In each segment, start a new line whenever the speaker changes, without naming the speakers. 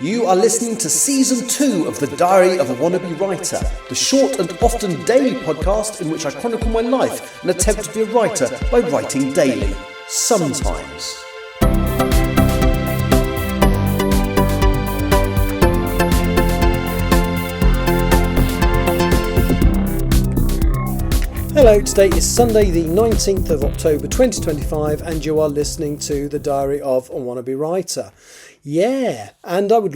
You are listening to Season 2 of The Diary of a Wannabe Writer, the short and often daily podcast in which I chronicle my life and attempt to be a writer by writing daily. Sometimes. Hello, today is Sunday the 19th of October 2025 and you are listening to The Diary of a Wannabe Writer. Yeah, and I would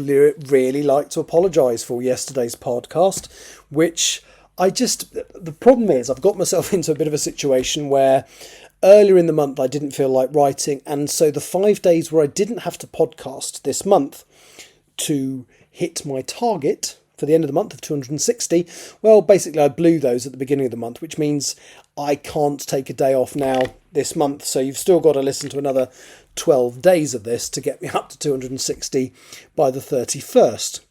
really like to apologise for yesterday's podcast, which the problem is I've got myself into a bit of a situation where earlier in the month I didn't feel like writing, and so the 5 days where I didn't have to podcast this month to hit my target for the end of the month of 260, well, basically I blew those at the beginning of the month, which means I can't take a day off now this month. So you've still got to listen to another 12 days of this to get me up to 260 by the 31st.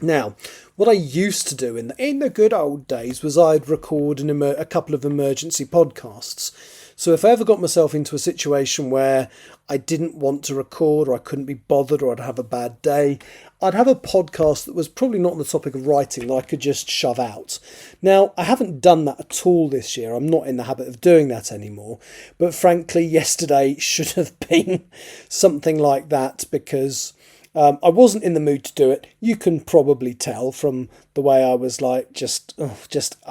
Now, what I used to do in the good old days was I'd record a couple of emergency podcasts. So if I ever got myself into a situation where I didn't want to record, or I couldn't be bothered, or I'd have a bad day, I'd have a podcast that was probably not on the topic of writing that I could just shove out. Now, I haven't done that at all this year. I'm not in the habit of doing that anymore. But frankly, yesterday should have been something like that because I wasn't in the mood to do it. You can probably tell from the way I was I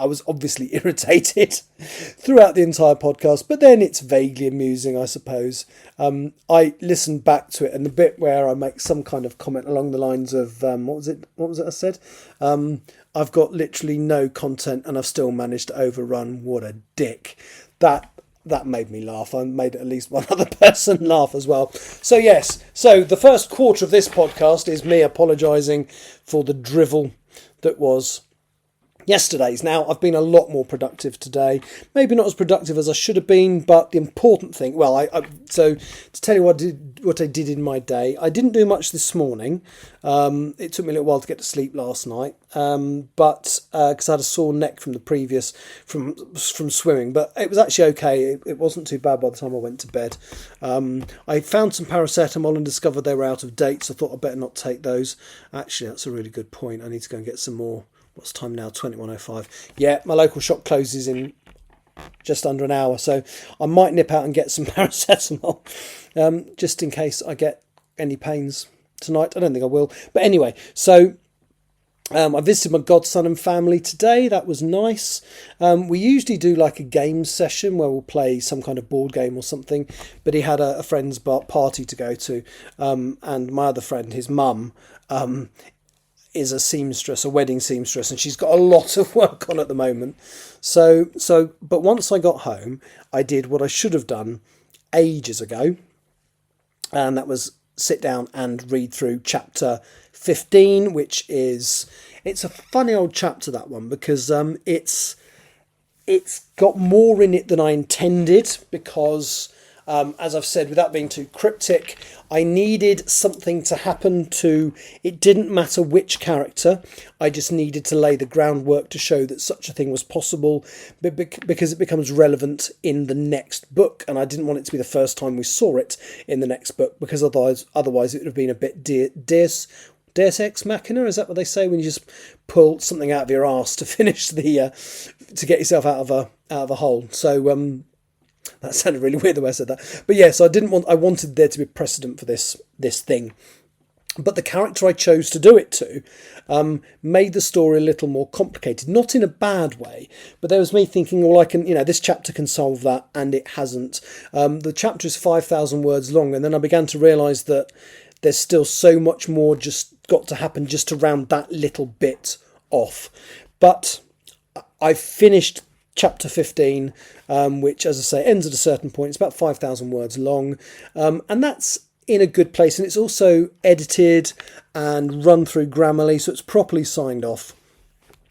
was obviously irritated throughout the entire podcast, but then it's vaguely amusing, I suppose. I listened back to it, and the bit where I make some kind of comment along the lines of, what was it I said? I've got literally no content and I've still managed to overrun. What a dick. That made me laugh. I made at least one other person laugh as well. So yes, so the first quarter of this podcast is me apologising for the drivel that was yesterday's. Now, I've been a lot more productive today. Maybe not as productive as I should have been, but the important thing, so to tell you what I did in my day, I didn't do much this morning. It took me a little while to get to sleep last night, but because I had a sore neck from from swimming, but it was actually okay. It wasn't too bad by the time I went to bed. I found some paracetamol and discovered they were out of date, so I thought I'd better not take those. Actually, that's a really good point. I need to go and get some more. What's time now? 21:05. Yeah, my local shop closes in just under an hour, so I might nip out and get some paracetamol, just in case I get any pains tonight. I don't think I will. But anyway, so I visited my godson and family today. That was nice. We usually do like a game session where we'll play some kind of board game or something, but he had a friend's party to go to, and my other friend, his mum, is a wedding seamstress, and she's got a lot of work on at the moment. But once I got home, I did what I should have done ages ago, and that was sit down and read through chapter 15, it's a funny old chapter, that one, because it's got more in it than I intended, because as I've said, without being too cryptic, I needed something to happen to, it didn't matter which character, I just needed to lay the groundwork to show that such a thing was possible, because it becomes relevant in the next book, and I didn't want it to be the first time we saw it in the next book, because otherwise it would have been a bit Deus Ex Machina, is that what they say, when you just pull something out of your arse to finish to get yourself out of a hole. So that sounded really weird the way I said that. But yeah, so I wanted there to be precedent for this thing. But the character I chose to do it to made the story a little more complicated. Not in a bad way, but there was me thinking, well, this chapter can solve that, and it hasn't. The chapter is 5,000 words long, and then I began to realise that there's still so much more just got to happen just to round that little bit off. But I finished chapter 15, which, as I say, ends at a certain point. It's about 5,000 words long, and that's in a good place. And it's also edited and run through Grammarly, so it's properly signed off.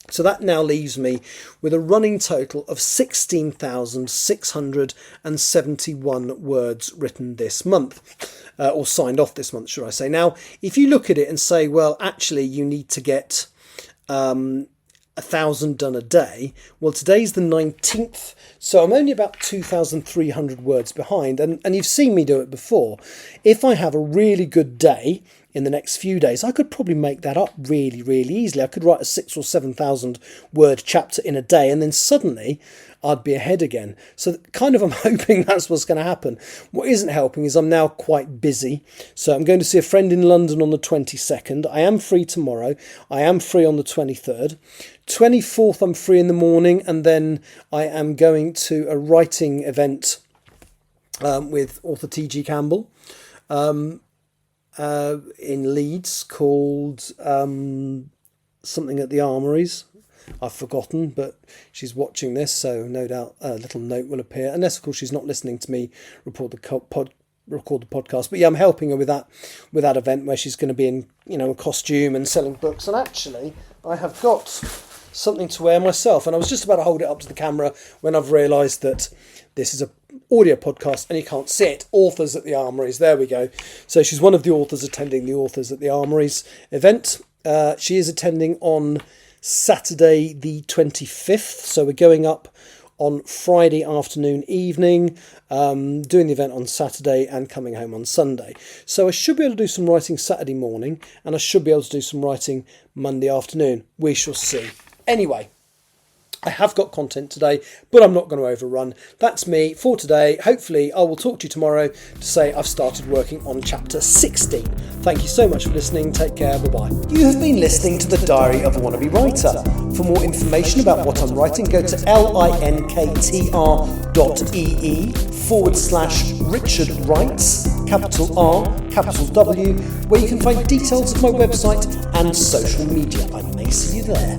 So that now leaves me with a running total of 16,671 words written this month, or signed off this month, should I say. Now, if you look at it and say, well, actually, you need to get 1,000 done a day. Well, today's the 19th, so I'm only about 2,300 words behind, and you've seen me do it before. If I have a really good day in the next few days, I could probably make that up really, really easily. I could write a 6,000 or 7,000 word chapter in a day, and then suddenly I'd be ahead again. So kind of I'm hoping that's what's going to happen. What isn't helping is I'm now quite busy. So I'm going to see a friend in London on the 22nd. I am free tomorrow. I am free on the 23rd. 24th I'm free in the morning, and then I am going to a writing event with author T.G. Campbell in Leeds called something at the Armouries. I've forgotten, but she's watching this, so no doubt a little note will appear. Unless, of course, she's not listening to me record the podcast. But yeah, I'm helping her with that event where she's going to be in, a costume and selling books. And actually, I have got something to wear myself, and I was just about to hold it up to the camera when I've realised that this is a audio podcast and you can't see it. Authors at the Armouries, there we go. So she's one of the authors attending the Authors at the Armouries event. She is attending on Saturday the 25th, so we're going up on Friday afternoon, evening, doing the event on Saturday and coming home on Sunday. So I should be able to do some writing Saturday morning, and I should be able to do some writing Monday afternoon. We shall see. Anyway, I have got content today, but I'm not going to overrun. That's me for today. Hopefully I will talk to you tomorrow to say I've started working on chapter 16. Thank you so much for listening. Take care. Bye-bye. You have been listening to the Diary of a Wannabe Writer. For more information about what I'm writing, go to linktr.ee/Richard Writes, capital R, capital W, where you can find details of my website and social media. I may see you there.